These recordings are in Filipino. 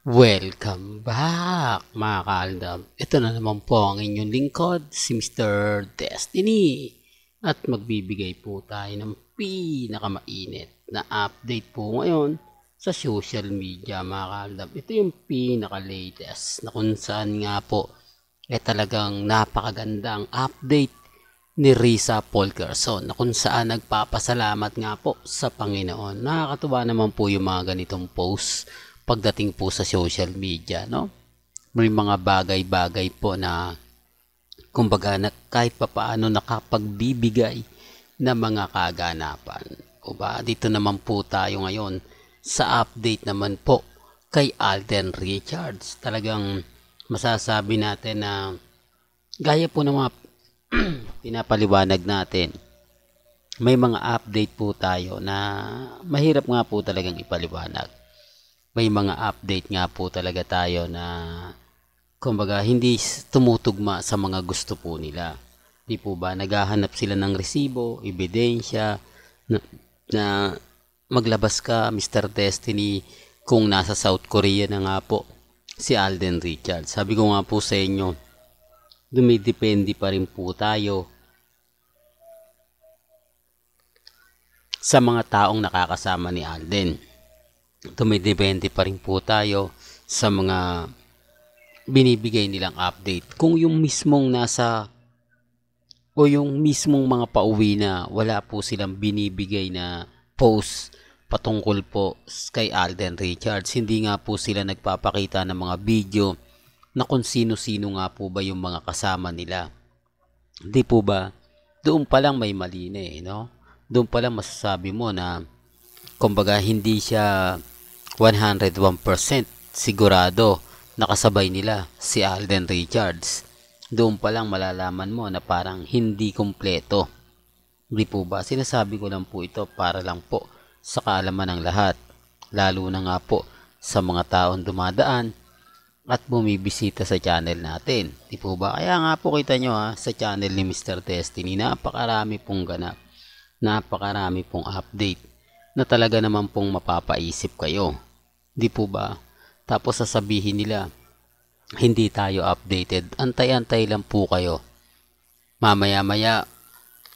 Welcome back mga kaaldab. Ito na naman po ang inyong lingkod, si Mr. Destiny. At magbibigay po tayo ng pinakamainit na update po ngayon sa social media mga kaaldab. Ito yung pinaka-latest na kung saan nga po talagang napakagandang update ni Risa Polkerson na kung saan nagpapasalamat nga po sa Panginoon. Nakakatuwa naman po yung mga ganitong post pagdating po sa social media, no? May mga bagay-bagay po na kumbaga na kahit papaano nakapagbibigay na mga kaganapan. O ba, dito naman po tayo ngayon sa update naman po kay Alden Richards. Talagang masasabi natin na gaya po ng mga pinapaliwanag natin, may mga update po tayo na mahirap nga po talagang ipaliwanag. May mga update nga po talaga tayo na kumbaga hindi tumutugma sa mga gusto po nila. Di po ba? Naghahanap sila ng resibo, ebidensya na maglabas ka, Mr. Destiny, kung nasa South Korea na nga po si Alden Richards. Sabi ko nga po sa inyo, dumidepende pa rin po tayo sa mga taong nakakasama ni Alden. Dumidepende pa rin po tayo sa mga binibigay nilang update. Kung yung mismong nasa o yung mismong mga pauwi na wala po silang binibigay na post patungkol po kay Alden Richards, hindi nga po sila nagpapakita ng mga video na kung sino-sino nga po ba yung mga kasama nila. Hindi po ba? Doon pa lang may mali na no? Doon pa lang masasabi mo na kumbaga hindi siya 101% sigurado nakasabay nila si Alden Richards. Doon pa lang malalaman mo na parang hindi kumpleto. Hindi po ba? Sinasabi ko lang po ito para lang po sa kaalaman ng lahat. Lalo na nga po sa mga taong dumadaan at bumibisita sa channel natin. Di po ba? Kaya nga po kita nyo sa channel ni Mr. Destiny, napakarami pong ganap. Napakarami pong update na talaga naman pong mapapaisip kayo. Di po ba? Tapos sasabihin nila, hindi tayo updated. Antay-antay lang po kayo. Mamaya-maya,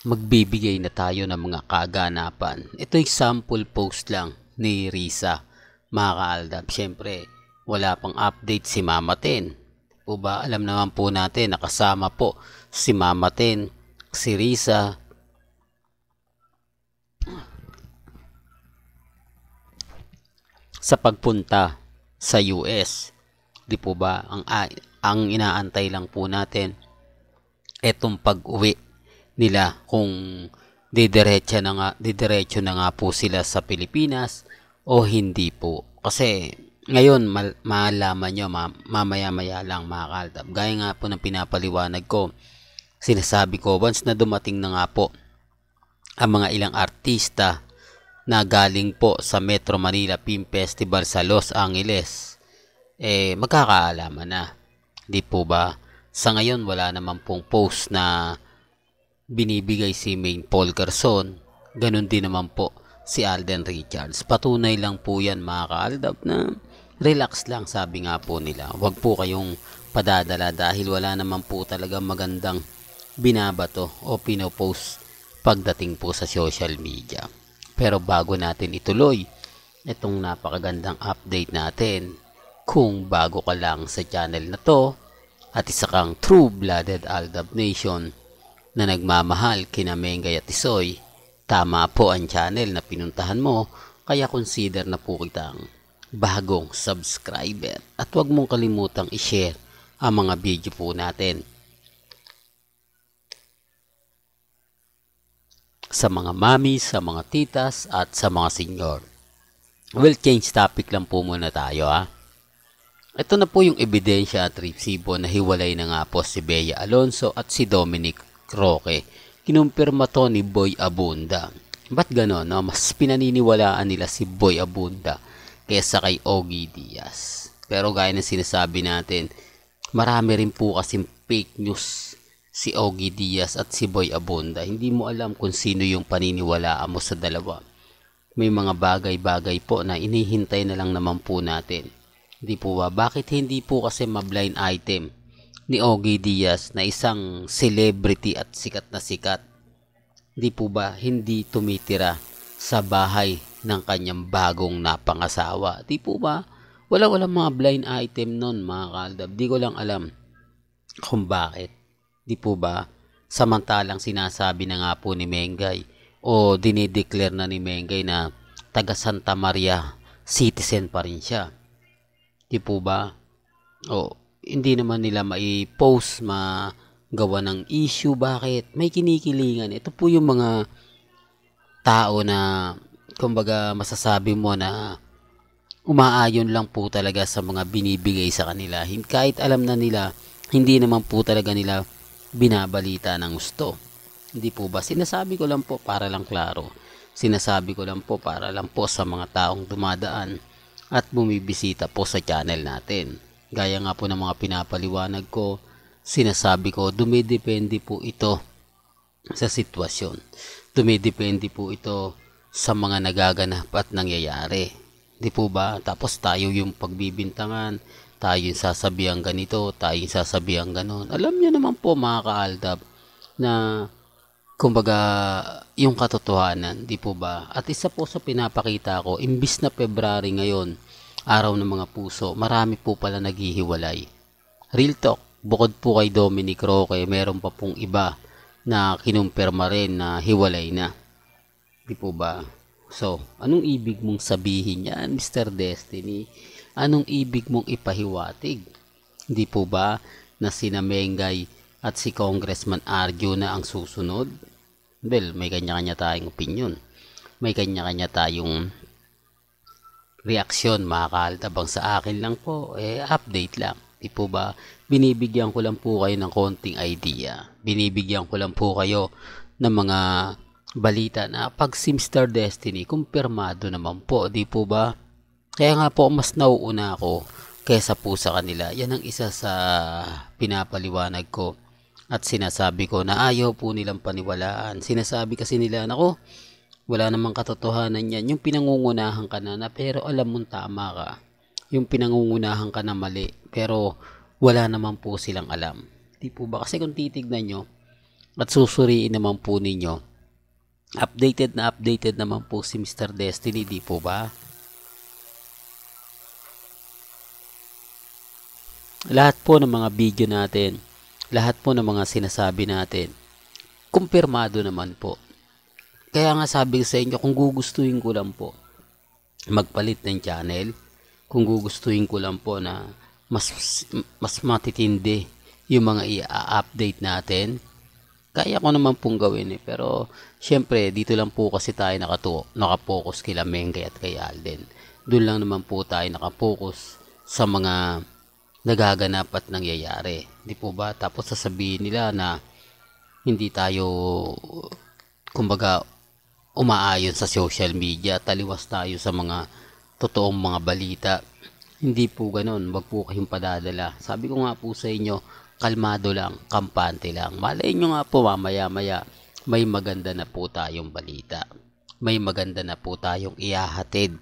magbibigay na tayo ng mga kaganapan. Ito sample post lang ni Risa. Mga kaaldab, syempre, wala pang update si Mama Ten. Po ba? Alam naman po natin, nakasama po si Mama Ten, si Risa, sa pagpunta sa US. Di po ba? Ang inaantay lang po natin etong pag-uwi nila, kung didiretso na nga po sila sa Pilipinas o hindi po. Kasi ngayon malaman nyo mamaya-maya lang mga kaaldab. Gaya nga po ng pinapaliwanag ko, sinasabi ko once na dumating na nga po ang mga ilang artista na galing po sa Metro Manila Film Festival sa Los Angeles, magkakaalaman na. Di po ba? Sa ngayon, wala naman pong post na binibigay si Maine Polkerson. Ganun din naman po si Alden Richards. Patunay lang po yan mga kaaldab na relax lang, sabi nga po nila. Huwag po kayong padadala dahil wala naman po talaga magandang binabato o pinopost pagdating po sa social media. Pero bago natin ituloy itong napakagandang update natin, kung bago ka lang sa channel na to at isa kang true-blooded Aldab Nation na nagmamahal kina Mengay at Isoy, tama po ang channel na pinuntahan mo, kaya consider na po kitang bagong subscriber. At huwag mong kalimutang i-share ang mga video po natin sa mga mami, sa mga titas, at sa mga senior. Well, change topic lang po muna tayo Ito na po yung ebidensya at resibo na hiwalay na nga po si Bea Alonzo at si Dominic Roque. Kinumpirma to ni Boy Abunda. Ba't ganon? No? Mas pinaniniwalaan nila si Boy Abunda kaysa kay Ogie Diaz. Pero gaya ng sinasabi natin, marami rin po kasing fake news si Ogie Diaz at si Boy Abunda. Hindi mo alam kung sino yung paniniwalaan mo sa dalawa. May mga bagay-bagay po na inihintay na lang naman po natin Di po ba? Bakit hindi po kasi ma-blind item ni Ogie Diaz na isang celebrity at sikat na sikat? Di po ba hindi tumitira sa bahay ng kanyang bagong napangasawa? Di po ba? Walang mga blind item nun mga kaaldab. Di ko lang alam kung bakit. Di po ba? Samantalang sinasabi na nga po ni Mengay o dinideclare na ni Mengay na taga Santa Maria citizen pa rin siya. Di po ba? O hindi naman nila mai-post, magawa ng issue. Bakit? May kinikilingan. Ito po yung mga tao na kumbaga masasabi mo na umaayon lang po talaga sa mga binibigay sa kanila. Kahit alam na nila, hindi naman po talaga nila binabalita ng gusto. Hindi po ba? Sinasabi ko lang po para lang klaro. Sinasabi ko lang po para lang po sa mga taong dumadaan at bumibisita po sa channel natin. Gaya nga po ng mga pinapaliwanag ko, sinasabi ko, dumidepende po ito sa sitwasyon. Dumidepende po ito sa mga nagaganap at nangyayari. Di po ba? Tapos tayo yung pagbibintangan, tayo yung sasabihan ganito, tayo yung sasabihan ganon. Alam nyo naman po mga kaaldab na kumbaga yung katotohanan, di po ba? At isa po sa pinapakita ko, imbis na February ngayon, araw ng mga puso, marami po pala naghihiwalay. Real talk, bukod po kay Dominic Roque, meron pa pong iba na kinumpirma rin na hiwalay na. Di po ba? So, anong ibig mong sabihin yan, Mr. Destiny? Anong ibig mong ipahiwatig? Di po ba na sina Mengay at si Congressman Arjo na ang susunod? Well, may kanya-kanya tayong opinion. May kanya-kanya tayong reaksyon, mga kaaltabang. Sa akin lang po, update lang. Di po ba? Binibigyan ko lang po kayo ng konting idea. Binibigyan ko lang po kayo ng mga balita na pag si Mr. Destiny, kumpirmado naman po. Di po ba? Kaya nga po, mas nauuna ako kaysa po sa kanila. Yan ang isa sa pinapaliwanag ko. At sinasabi ko na ayaw po nilang paniwalaan. Sinasabi kasi nila, nako, wala namang katotohanan yan. Yung pinangungunahan ka na pero alam mong tama ka. Yung pinangungunahan ka na mali, pero wala naman po silang alam. Di po ba? Kasi kung titignan nyo, at susuriin naman po ninyo, updated naman po si Mr. Destiny, di po ba? Lahat po ng mga video natin, lahat po ng mga sinasabi natin, kumpirmado naman po. Kaya nga sabi sa inyo, kung gugustuhin ko lang po magpalit ng channel, kung gugustuhin ko lang po na mas matitindi yung mga i-update natin, kaya ko naman pong gawin Pero syempre dito lang po kasi tayo nakapokus kila Mengay at kay Alden. Doon lang naman po tayo nakapokus sa mga nagaganap at nangyayari. Di po ba? Tapos sasabihin nila na hindi tayo kumbaga umaayon sa social media, taliwas tayo sa mga totoong mga balita. Hindi po ganoon, wag po kayong padadala. Sabi ko nga po sa inyo, kalmado lang, kampante lang. Malay nyo nga po mamaya-maya, may maganda na po tayong balita. May maganda na po tayong ihahatid.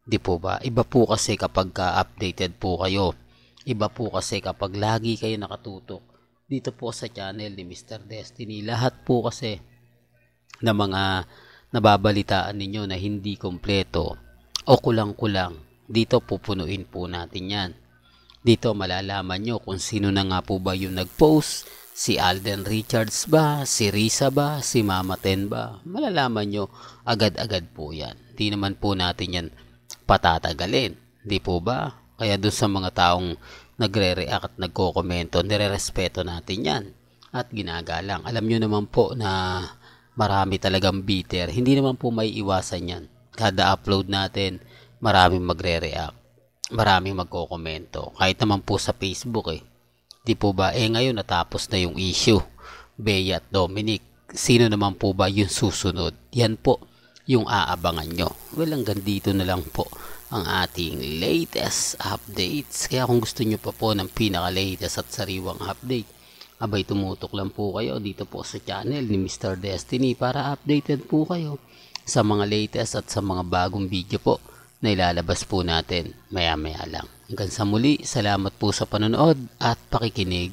Di po ba? Iba po kasi kapag ka-updated po kayo. Iba po kasi kapag lagi kayo nakatutok dito po sa channel ni Mr. Destiny. Lahat po kasi na mga nababalitaan ninyo na hindi kompleto o kulang-kulang, dito pupunuin po natin yan. Dito malalaman nyo kung sino na nga po ba yung nag-post, si Alden Richards ba, si Risa ba, si Mama Ten ba. Malalaman nyo agad-agad po yan. Di naman po natin yan patatagalin. Di po ba? Kaya doon sa mga taong nagre-react at nagko-komento, nire-respeto natin yan at ginagalang. Alam nyo naman po na marami talagang bitter. Hindi naman po may iwasan yan. Kada upload natin, maraming magre-react, maraming magko-komento. Kahit naman po sa Facebook Di po ba? Ngayon natapos na yung issue. Bea at Dominic. Sino naman po ba yung susunod? Yan po yung aabangan nyo. Well, hanggang dito na lang po ang ating latest updates. Kaya kung gusto nyo pa po ng pinaka-latest at sariwang update, abay tumutok lang po kayo dito po sa channel ni Mr. Destiny para updated po kayo sa mga latest at sa mga bagong video po na ilalabas po natin maya maya lang. Hanggang sa muli, salamat po sa panonood at pakikinig.